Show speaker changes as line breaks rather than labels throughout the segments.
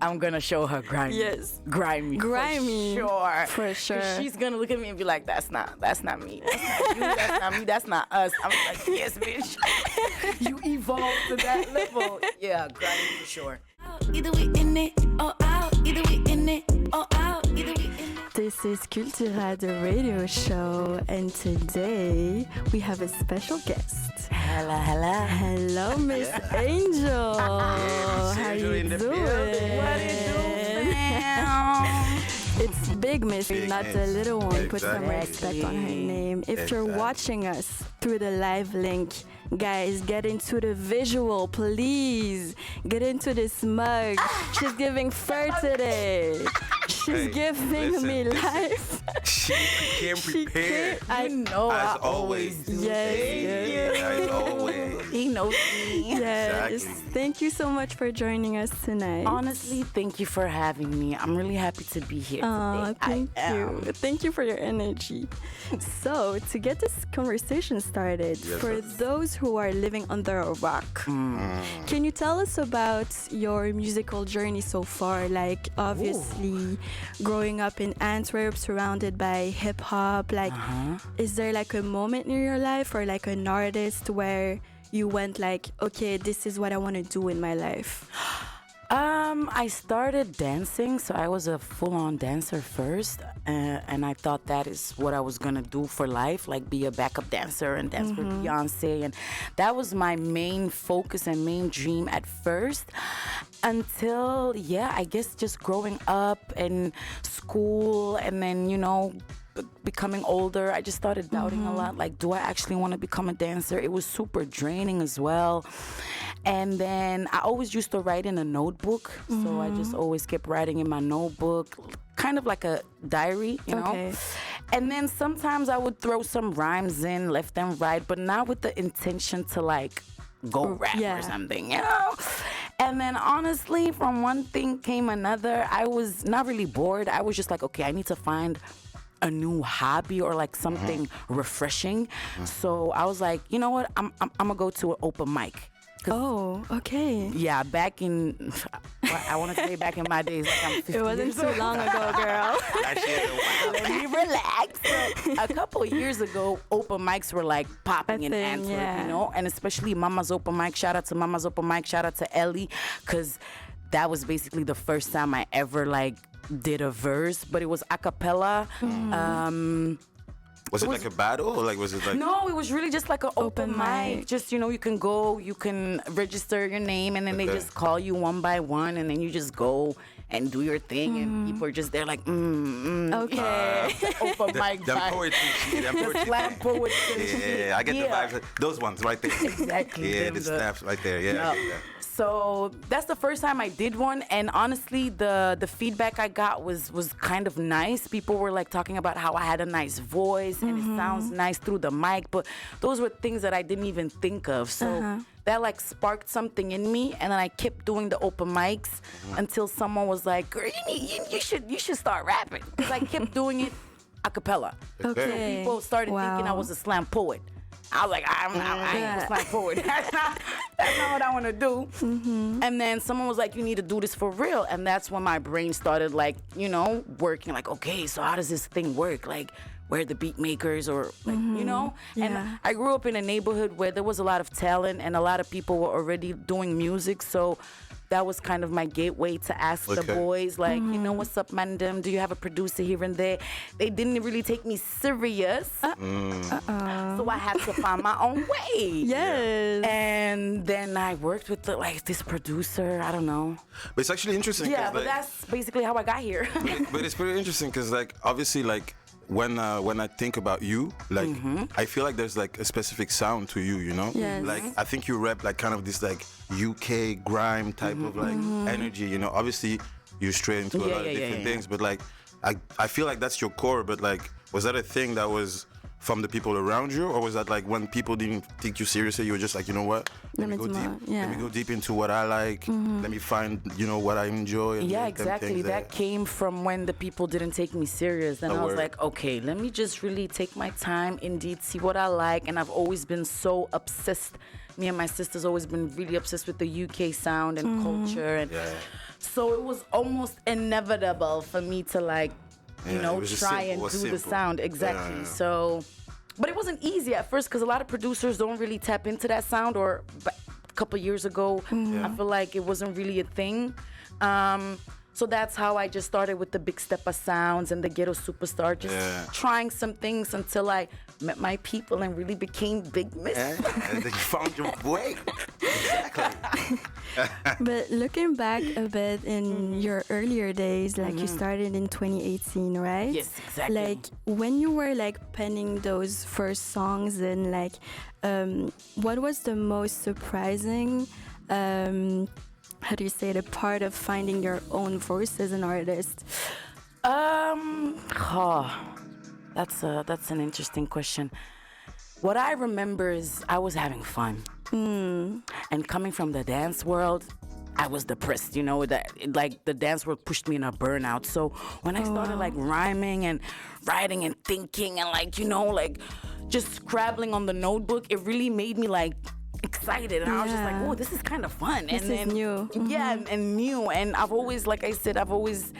I'm gonna show her grimy.
Yes.
Grimy.
Grimy. For sure.
She's gonna look at me and be like, that's not me. That's not you. That's not me. That's not us. I'm like, yes, bitch. You evolved to that level. Yeah, grimy for sure.
Either we in it or out. Either we in it or out. Either we in it.
This is Kultura the radio show, and today we have a special guest. Hello, Miss Angel. How you doing?
What it do, fam?
It's Big Miss, not the little one. Put some
Exactly.
respect on her name. If you're watching us through the live link, guys, get into the visual, please. Get into this mug. She's giving fur today. She's giving me life.
She came prepared.
I
know
As
I always do.
Yes.
As always.
He knows me.
Yes.
Exactly.
Thank you so much for joining us tonight.
Honestly, thank you for having me. I'm really happy to be here
Aw,
today.
thank
I
you.
am.
Thank you for your energy. So, to get this conversation started, for those who are living under a rock, can you tell us about your musical journey so far? Like, obviously, growing up in Antwerp, surrounded by hip hop, like, is there like a moment in your life or like an artist where you went like, okay, this is what I want to do in my life?
I started dancing, so I was a full-on dancer first, and I thought that is what I was gonna do for life, like be a backup dancer and dance for Beyonce, and that was my main focus and main dream at first, until, I guess just growing up in school, and then, becoming older, I just started doubting a lot, like, do I actually want to become a dancer? It was super draining as well. And then I always used to write in a notebook, so I just always kept writing in my notebook, kind of like a diary, you know? And then sometimes I would throw some rhymes in, left and right, but not with the intention to like go rap or something, you know? And then honestly, from one thing came another. I was not really bored. I was just like, okay, I need to find a new hobby or like something refreshing. So I was like, you know what? I'm gonna go to an open mic.
Oh, okay.
Yeah, back in, I want to say back in my days, like I'm 50
It wasn't
years
too
old.
long ago, girl.
Let me relax. So, a couple of years ago, open mics were like popping in Antwerp, you know, and especially Mama's open mic. Shout out to Mama's open mic. Shout out to Ellie, because that was basically the first time I ever like did a verse, but it was a cappella.
Was it like a battle or like was it like?
No, it was really just like an open mic.
mic.
Just, you can go, you can register your name, and then they just call you one by one, and then you just go and do your thing, and people are just there like,
Okay.
open mic
Them
vibe.
poetry shit, them poetry
Slam
thing.
poetry.
Yeah, I get the vibes. Those ones right there.
Exactly.
Yeah,
them
the snaps right there. Yeah, I get that.
So that's the first time I did one, and honestly, the feedback I got was kind of nice. People were like talking about how I had a nice voice and it sounds nice through the mic, but those were things that I didn't even think of. So that like sparked something in me, and then I kept doing the open mics until someone was like, "Girl, you should start rapping," because I kept doing it a cappella.
Okay.
People started thinking I was a slam poet. I was like, I ain't a slam poet. That's not what I want to do. And then someone was like, you need to do this for real. And that's when my brain started like, working like, okay, so how does this thing work? Like, where are the beat makers or like, And I grew up in a neighborhood where there was a lot of talent and a lot of people were already doing music. So that was kind of my gateway to ask the boys, like, what's up, Mandem? Do you have a producer here and there? They didn't really take me serious. So I had to find my own way.
Yes.
And then I worked with this producer. I don't know.
But it's actually interesting.
Yeah,
'cause,
but
like,
that's basically how I got here.
but it's pretty interesting because like obviously like when I think about you, like I feel like there's like a specific sound to you, you know?
Yes.
Like I think you rap like kind of this like UK grime type of like energy, you know? Obviously you stray into a lot of different things, but like I feel like that's your core, but like was that a thing that was from the people around you, or was that like when people didn't take you seriously, you were just like, you know what, let me go deep. Let me go deep into what I like. Let me find, what I enjoy. And
Yeah, exactly. That came from when the people didn't take me serious. Then I was like, okay, let me just really take my time, indeed, see what I like. And I've always been so obsessed. Me and my sister's always been really obsessed with the UK sound and culture. And So it was almost inevitable for me to like, you know, try and do the sound. Exactly. So, but it wasn't easy at first because a lot of producers don't really tap into that sound. Or a couple years ago, I feel like it wasn't really a thing. So that's how I just started with the Big Steppa sounds and the Ghetto Superstar, just trying some things until I met my people and really became Big Miss.
And then you found your way. Exactly.
But looking back a bit in your earlier days, like you started in 2018, right?
Yes, exactly.
Like when you were like penning those first songs and like, what was the most surprising, how do you say it, a part of finding your own voice as an artist?
That's an interesting question. What I remember is I was having fun. And coming from the dance world, I was depressed, you know, like the dance world pushed me in a burnout. So when I started like rhyming and writing and thinking and like, you know, like just scrabbling on the notebook, it really made me like excited. And I was just like, oh, this is kind of fun.
This is new.
Yeah, and new. And I've always, like I said, I've always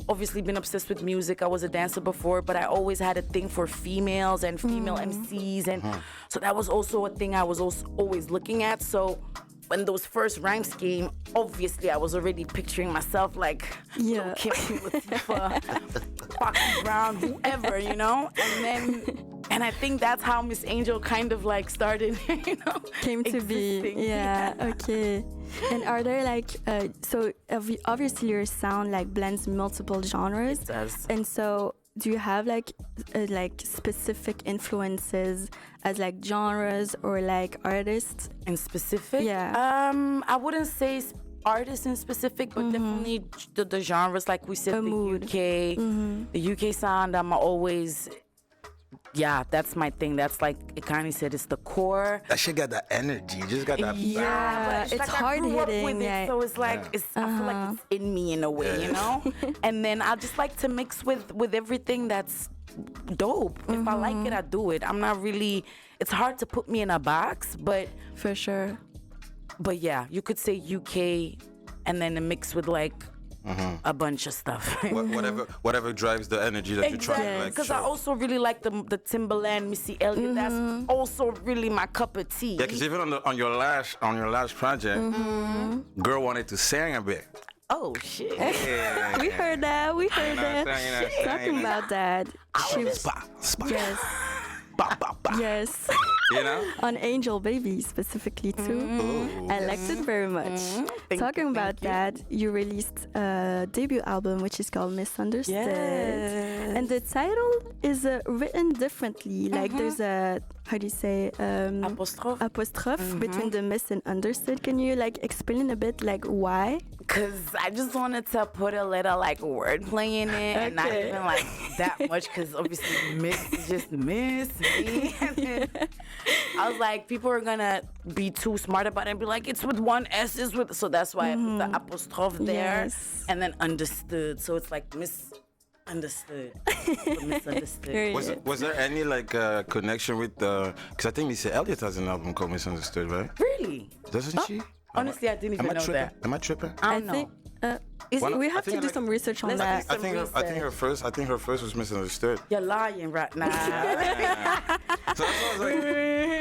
obviously been obsessed with music. I was a dancer before, but I always had a thing for females and female MCs. And so that was also a thing I was also always looking at. So when those first rhymes came, obviously I was already picturing myself like Lil' Kim, Latifah, Foxy Brown, whoever, you know? And I think that's how Miss Angel kind of like started, you know?
Came to be. Yeah, okay. And are there like, so obviously your sound like blends multiple genres.
It does.
And so do you have like specific influences as like genres or like artists?
In specific?
Yeah.
I wouldn't say artists in specific, but definitely the genres, like we said, the UK sound, I'm always... Yeah, that's my thing. That's like Ikani said, it's the core.
That shit got that energy. You just got that.
Yeah, it's
like
hard hitting.
Yeah. So it's like I feel like it's in me in a way, you know. And then I just like to mix with everything that's dope. If I like it, I do it. I'm not really. It's hard to put me in a box, but
for sure.
But yeah, you could say UK, and then a mix with like. A bunch of stuff.
whatever drives the energy that you're trying to like.
Because I also really like the Timbaland, Missy Elliott. That's also really my cup of tea.
Yeah, because even on your last project, girl wanted to sing a bit.
Oh shit!
Yeah. We heard that. Talking about that.
She was
yes. Yes.
You know?
On Angel Baby specifically too. I liked it very much. Talking about that, you released a debut album which is called Misunderstood.
Yes.
And the title is written differently. Like there's a, how do you say? Apostrophe between the miss and understood. Can you like explain a bit like why?
Because I just wanted to put a little like wordplay in it and not even like that much because obviously miss is just miss me. I was like, people are gonna be too smart about it and be like, it's with one S, is with, so that's why I put the apostrophe there and then understood. So it's like misunderstood. Misunderstood.
Was there any like connection with the? Because I think Missy Elliott has an album called Misunderstood, right?
Really?
Doesn't she?
Honestly, I didn't even know that.
Am I tripping?
I don't know.
We have to do some research on that.
I think her first was Misunderstood.
You're lying right now.
So that's what I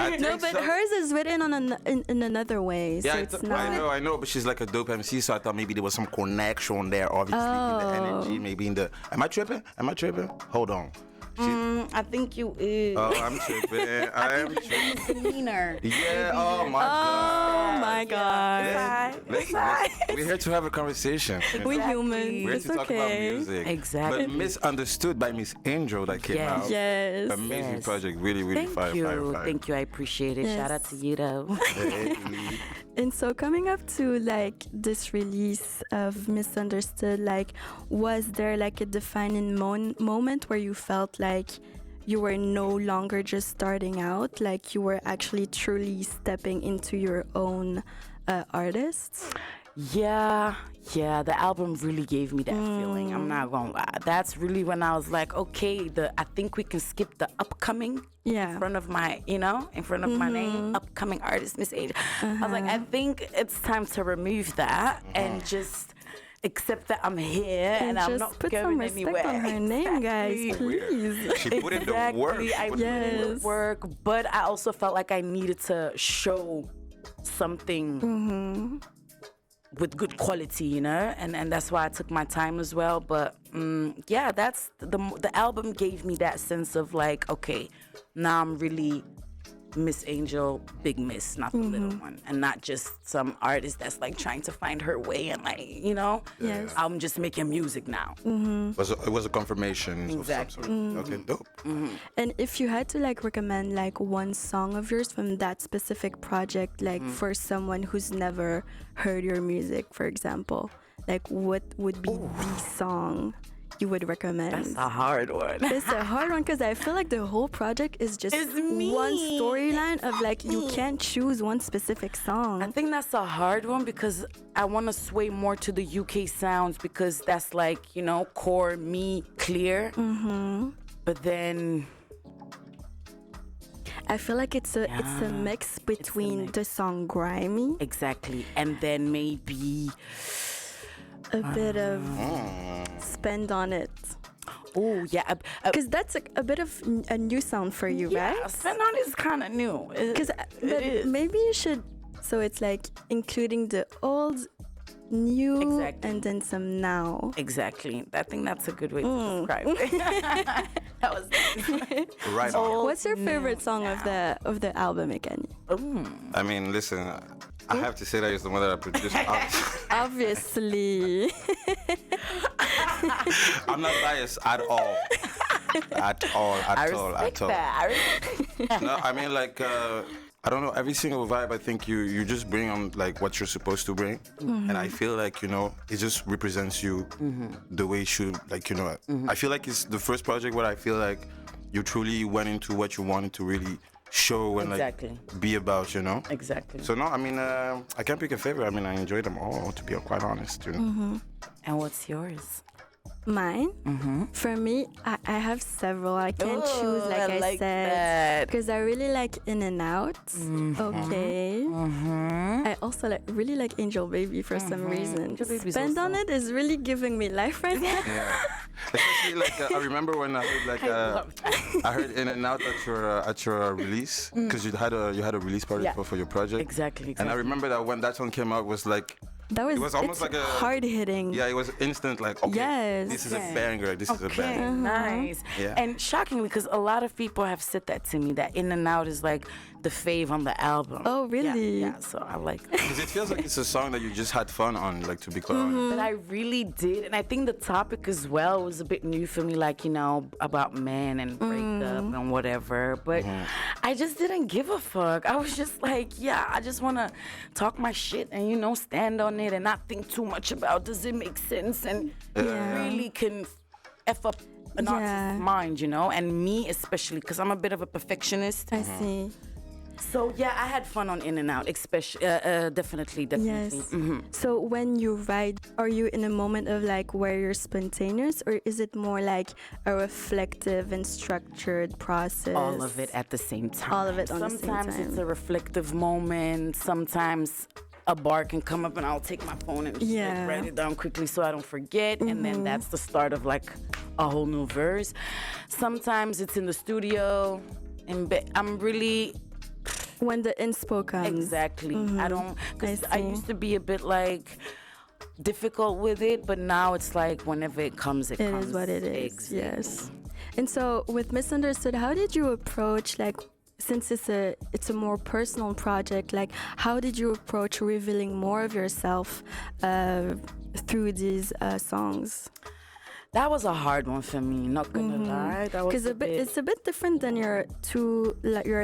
was like,
no, but hers is written on in another way.
Yeah,
so it's not.
I know, but she's like a dope MC, so I thought maybe there was some connection there, obviously, in the energy, maybe in the. Am I tripping? Hold on.
I think you is.
Oh, I'm tripping. I am tripping.
Demeanor.
Yeah. Oh my God. We're here to have a conversation.
We're human.
We're here
It's
to talk about music.
Exactly.
But Misunderstood by Miss Angel that came out.
Yes.
Amazing project. Really, really fire.
Thank you. I appreciate it.
Yes.
Shout out to you though.
And so coming up to like this release of Misunderstood, like was there like a defining moment where you felt like you were no longer just starting out, like you were actually truly stepping into your own artist?
Yeah, the album really gave me that feeling. I'm not gonna lie. That's really when I was like, okay, I think we can skip the upcoming in front of my, my name, upcoming artist, Miss Angel. I was like, I think it's time to remove that and just Except that I'm here and I'm
just
not
put
going
some respect
anywhere.
on her name, guys, please.
She put in the work.
I put in the work, but I also felt like I needed to show something with good quality, you know, and that's why I took my time as well. But yeah, that's the album gave me that sense of like, okay, now I'm really Miss Angel, big miss, not the little one, and not just some artist that's like trying to find her way and like, you know,
Yes.
I'm just making music now.
It was a confirmation
Exactly.
of some sort. Okay, dope.
And if you had to like recommend like one song of yours from that specific project, like for someone who's never heard your music, for example, like what would be the song you would recommend?
That's a hard one.
It's a hard one because I feel like the whole project is just
It's me.
one storyline of like you can't choose one specific song.
I think that's a hard one because I want to sway more to the UK sounds because that's like, you know, core me, clear. But then
I feel like it's a mix between
mix.
the song Grimy,
exactly, and then maybe
a bit of Spend on It.
oh yeah,
Because that's a bit of a new sound for you,
yeah,
right?
Spend on is kind of new.
Because
is.
maybe you should. So it's like including the old, new,
Exactly.
and then some now.
Exactly. I think that's a good way to describe it. That was nice.
Right on.
What's your favorite song of the album again?
I mean, listen, I have to say that it's the one that I produced.
Obviously.
I'm not biased at all. At all.
I respect that.
No, I mean, like, I don't know, every single vibe, I think you just bring on, like, what you're supposed to bring. And I feel like, you know, it just represents you the way you should, like, you know. I feel like it's the first project where I feel like you truly went into what you wanted to really show and,
Exactly.
like, be about, you know.
Exactly.
So, no, I mean, I can't pick a favorite. I mean, I enjoy them all, to be quite honest, you know.
And what's yours?
Mine? For me, I have several. I can't choose, like I
like
said.
that.
Because I really like In and Out. Okay. I also really like Angel Baby for some reason.
Angel Baby's
Spend on
also-
It is really giving me life right now.
Yeah. Especially like I remember when I heard like I heard In and Out at your release because you had a release party
Yeah.
for your project.
Exactly.
And I remember that when that song came out was like
That
was almost
it's
like a
hard hitting.
yeah, it was instant like okay,
Yes.
this is a banger, this is a
Okay,
banger.
nice.
Yeah.
And shockingly, because a lot of people have said that to me, that In and Out is like the fave on the album.
Oh, really?
Yeah, so I like that.
Because it feels like it's a song that you just had fun on, like to be quite honest.
But I really did. And I think the topic as well was a bit new for me, like, you know, about men and breakup and whatever. But I just didn't give a fuck. I was just like, yeah, I just want to talk my shit and, you know, stand on it and not think too much about does it make sense and really can F up an artist's mind, you know, and me especially, because I'm a bit of a perfectionist.
I see.
So yeah, I had fun on In and Out, especially definitely.
Yes. So when you write, are you in a moment of like where you're spontaneous, or is it more like a reflective and structured process?
All of it at the same time.
All of it on the same
Sometimes
time.
it's a reflective moment. Sometimes a bar can come up and I'll take my phone and just, like, write it down quickly so I don't forget. And then that's the start of like a whole new verse. Sometimes it's in the studio. And I'm really...
When the inspo comes.
Exactly. I don't... Because I
see.
used to be a bit like... difficult with it, but now it's like whenever it comes, it comes.
It is what it is.
Exactly.
Yes. And so with Misunderstood, how did you approach, like, since it's a more personal project, like how did you approach revealing more of yourself through these songs?
That was a hard one for me, not gonna lie. That was
Because it's a bit different than your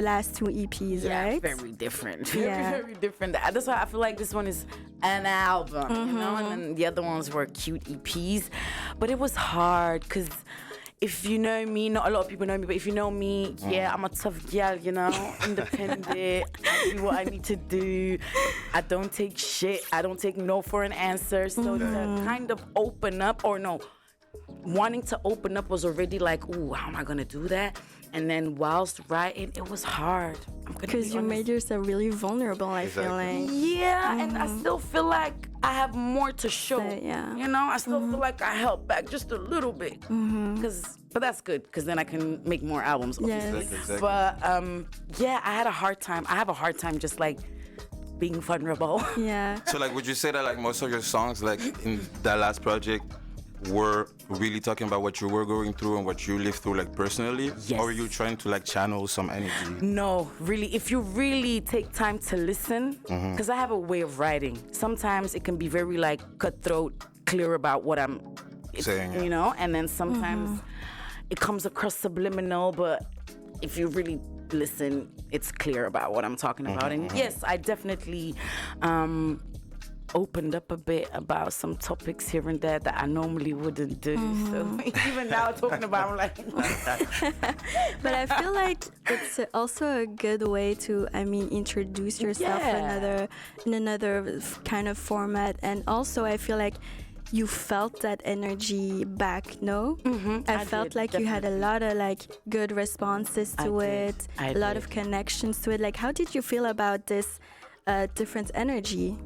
last two EPs, right?
Very different.
Yeah.
Very different. That's why I feel like this one is an album, you know, and then the other ones were cute EPs. But it was hard because if you know me, not a lot of people know me, but if you know me, yeah, I'm a tough gal, you know, independent. I do what I need to do. I don't take shit. I don't take no for an answer. So to kind of open up, or no, wanting to open up was already like, ooh, how am I gonna do that? And then whilst writing, it was hard.
Because you made yourself really vulnerable, I feel like.
Yeah, and I still feel like I have more to show.
Yeah.
You know, I still feel like I held back just a little bit. But that's good, because then I can make more albums. Obviously.
Yes.
Exactly.
But yeah, I had a hard time. I have a hard time just like being vulnerable.
Yeah.
So like, would you say that like most of your songs like in that last project were really talking about what you were going through and what you lived through like personally?
Yes.
Or were you trying to like channel some energy?
No, really, if you really take time to listen, because I have a way of writing. Sometimes it can be very like cutthroat, clear about what I'm
saying, yeah.
you know, and then sometimes it comes across subliminal, but if you really listen, it's clear about what I'm talking about. And yes, I definitely opened up a bit about some topics here and there that I normally wouldn't do. So even now talking about, I'm like,
But I feel like it's also a good way to, introduce yourself in another kind of format. And also, I feel like you felt that energy back, no? I felt
did,
like you had a lot of like good responses to it, a lot of connections to it. Like, how did you feel about this different energy?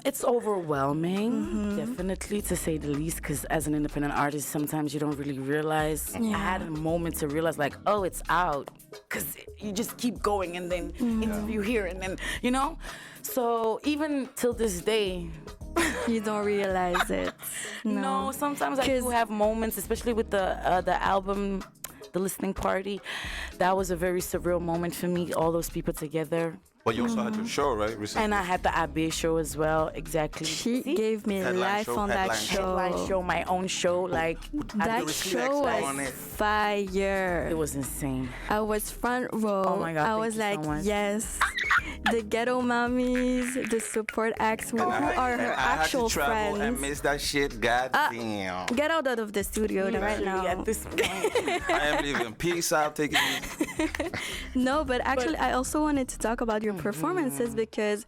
It's overwhelming, definitely, to say the least, because as an independent artist, sometimes you don't really realize. I had a moment to realize, like, oh, it's out, because you just keep going and then interview here and then, you know? So even till this day,
You don't realize it.
no, sometimes I do have moments, especially with the album, the listening party. That was a very surreal moment for me, all those people together.
But you also had your show, right? Recently.
And I had the Abbé show as well, exactly.
She gave me life on that show.
Headline show, my own show, like
That show was fire.
it was insane.
I was front row.
Oh my God,
I
thank
was
you so
like,
much.
yes. The ghetto mommies, the support acts who are her actual friends.
And miss that shit. God damn.
Get out of the studio right now.
At this point.
I am leaving. Peace out. Take it easy.
No, but actually, I also wanted to talk about your performances because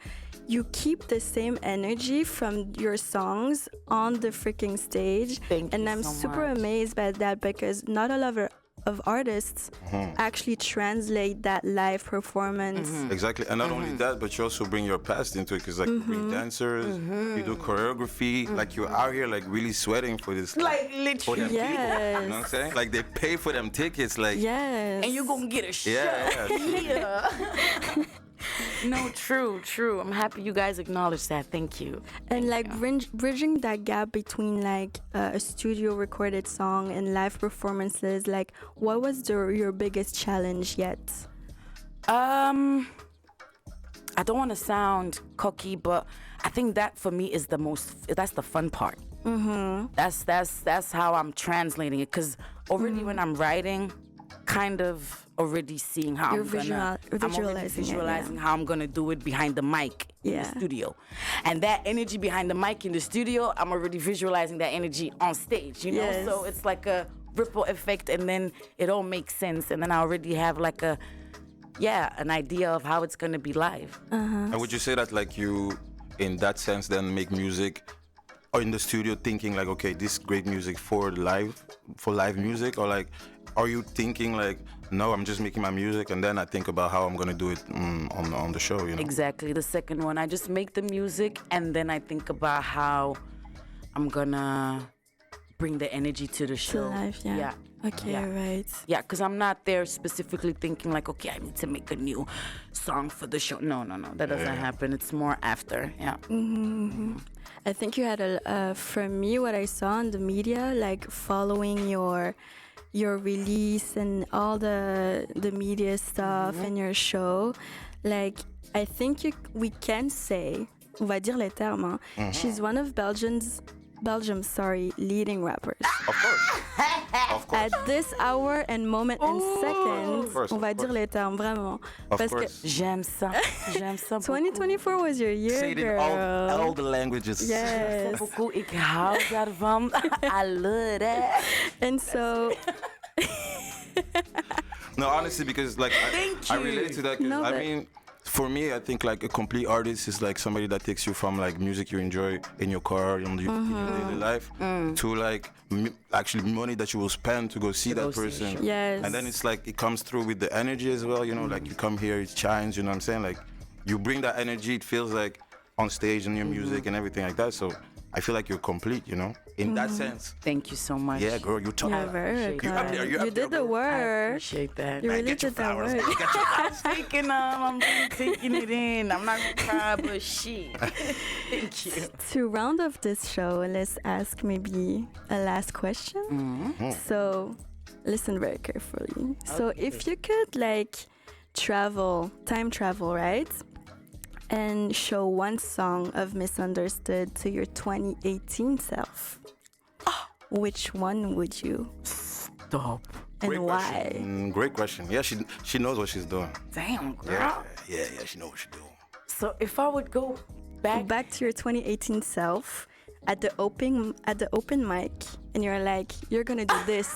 you keep the same energy from your songs on the freaking stage.
Thank
and
you
I'm
so
super
much.
amazed by that because not a lot of artists actually translate that live performance.
Exactly. And not only that, but you also bring your past into it because like you bring dancers, you do choreography, like you're out here like really sweating for this.
Like
For
literally.
them people, you
Yes.
know what I'm saying? Like they pay for them tickets, like
Yes.
And you're gonna get a show.
yeah.
Yeah. No, true. I'm happy you guys acknowledge that. Thank you.
And like bridging that gap between like a studio recorded song and live performances, like what was your biggest challenge yet?
I don't want to sound cocky, but I think that for me is that's the fun part. That's how I'm translating it, because already when I'm writing, kind of already seeing how
You're
I'm already
visualizing it,
visualizing how I'm gonna do it behind the mic in the
Yeah.
studio, and that energy behind the mic in the studio, I'm already visualizing that energy on stage. You know,
Yes.
so it's like a ripple effect, and then it all makes sense, and then I already have like an idea of how it's gonna be live.
And would you say that like you, in that sense, then make music or in the studio thinking like, okay, this great music for live music, or like, are you thinking like, no, I'm just making my music and then I think about how I'm gonna do it on the show, you know?
Exactly. The second one, I just make the music and then I think about how I'm gonna bring the energy to the show.
life, yeah. Okay,
Yeah.
right.
Yeah, because I'm not there specifically thinking like, okay, I need to make a new song for the show. No, that doesn't happen. It's more after, yeah.
I think you had from me, what I saw on the media, like following your release and all the media stuff and your show, like I think we can say, on va dire les termes, she's one of Belgium's leading rappers.
Of course. Of course.
At this hour and moment and second,
course,
on va
of
dire
course.
les termes, vraiment.
Of
Parce
course.
J'aime ça. J'aime ça beaucoup.
2024 was your year,
Say it in
girl.
all the languages.
Yes.
Beaucoup. Ik hou daarvan. I love that.
And so,
No, honestly, because like I relate to that. 'Cause,
No,
I
but-
mean, For me, I think like a complete artist is like somebody that takes you from like music you enjoy in your car in your daily life to like actually money that you will spend to go see that person.
Yes.
And then it's like it comes through with the energy as well, you know, like you come here, it shines, you know what I'm saying? Like you bring that energy, it feels like on stage and your music and everything like that. So I feel like you're complete, you know, in that sense.
Thank you so much.
Yeah, girl, you talk.
You're very good.
You
You did the
I
work.
appreciate that.
You really
Get your
did that
flowers.
work.
I'm really taking it in. I'm not gonna cry, but shit. Thank you.
To round off this show, let's ask maybe a last question. So, listen very carefully. So, if you could like time travel, right? And show one song of Misunderstood to your 2018 self, which one would you?
Stop.
And
Great
why?
question. Great question. Yeah, she knows what she's doing.
Damn, girl.
Yeah, she knows what she's doing.
So if I would go back
To your 2018 self at the open mic, and you're like, you're gonna do this.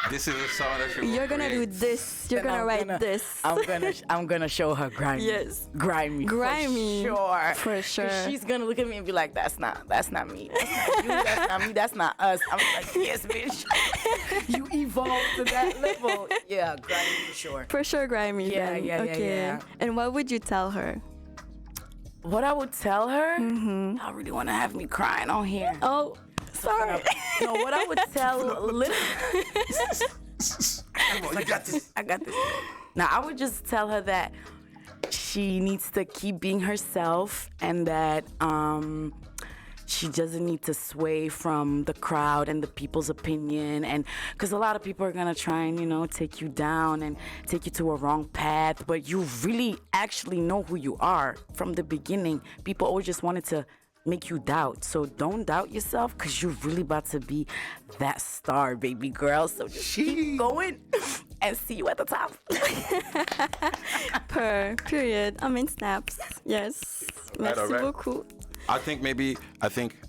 This is a song that she
You're gonna do this. You're gonna write this.
I'm gonna show her grimy.
Yes.
Grimy.
Grimy.
For
sure.
She's gonna look at me and be like, that's not me. That's not you. That's not me. That's not us. I'm like, yes, bitch. You evolved to that level. Yeah, grimy for sure.
For sure, grimy.
Yeah,
then.
yeah,
Okay.
yeah.
And what would you tell her?
What I would tell her, I really want to have me crying on here.
Oh, sorry.
No, what I would tell little.
Come on, you got this.
I got this. Now, I would just tell her that she needs to keep being herself and that she doesn't need to sway from the crowd and the people's opinion. And because a lot of people are going to try and, you know, take you down and take you to a wrong path. But you really actually know who you are from the beginning. People always just wanted to make you doubt. So don't doubt yourself because you're really about to be that star, baby girl. So just keep going and see you at the top.
Period. I mean, snaps. Yes. Merci
alright.
beaucoup.
I think,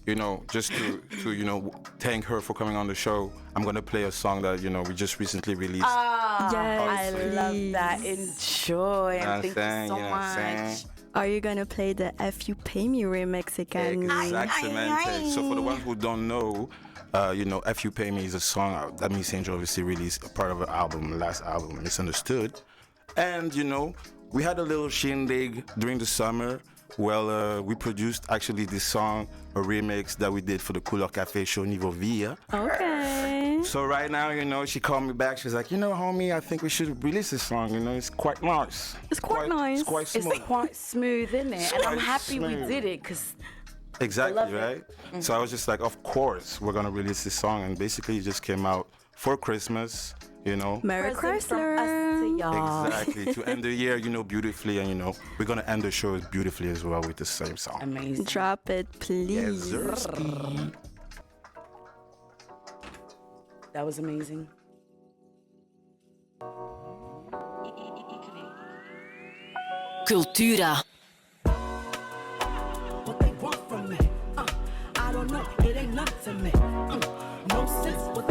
you know, just to you know, thank her for coming on the show, I'm going to play a song that, you know, we just recently released.
Yes,
I love that.
please.
Enjoy.
You know
And
what I'm
thank you
saying?
so
You know what I'm saying?
much.
Are you gonna play the F You Pay Me remix again?
Exactamente. So for the ones who don't know, you know, F You Pay Me is a song that Miss Angel obviously released, a part of her album, last album, Misunderstood. And, you know, we had a little shindig during the summer. Well, we produced actually this song, a remix that we did for the Couleur Café show Niveau Via.
Okay.
So right now, you know, she called me back. She's like, you know, homie, I think we should release this song. You know, it's quite nice.
It's quite nice.
It's quite smooth.
It's quite smooth, isn't it? And I'm happy we
smooth.
did it because
Exactly,
love it.
right? So I was just like, of course, we're going to release this song. And basically, it just came out for Christmas, you know.
Merry
present from
Chrysler.
us to y'all.
Exactly. To end the year, you know, beautifully. And, you know, we're going to end the show beautifully as well with the same song.
Amazing.
Drop it, please.
Yes,
That was amazing.
Kultura.
What they want from me. I don't know, it ain't nothing to me. No sense what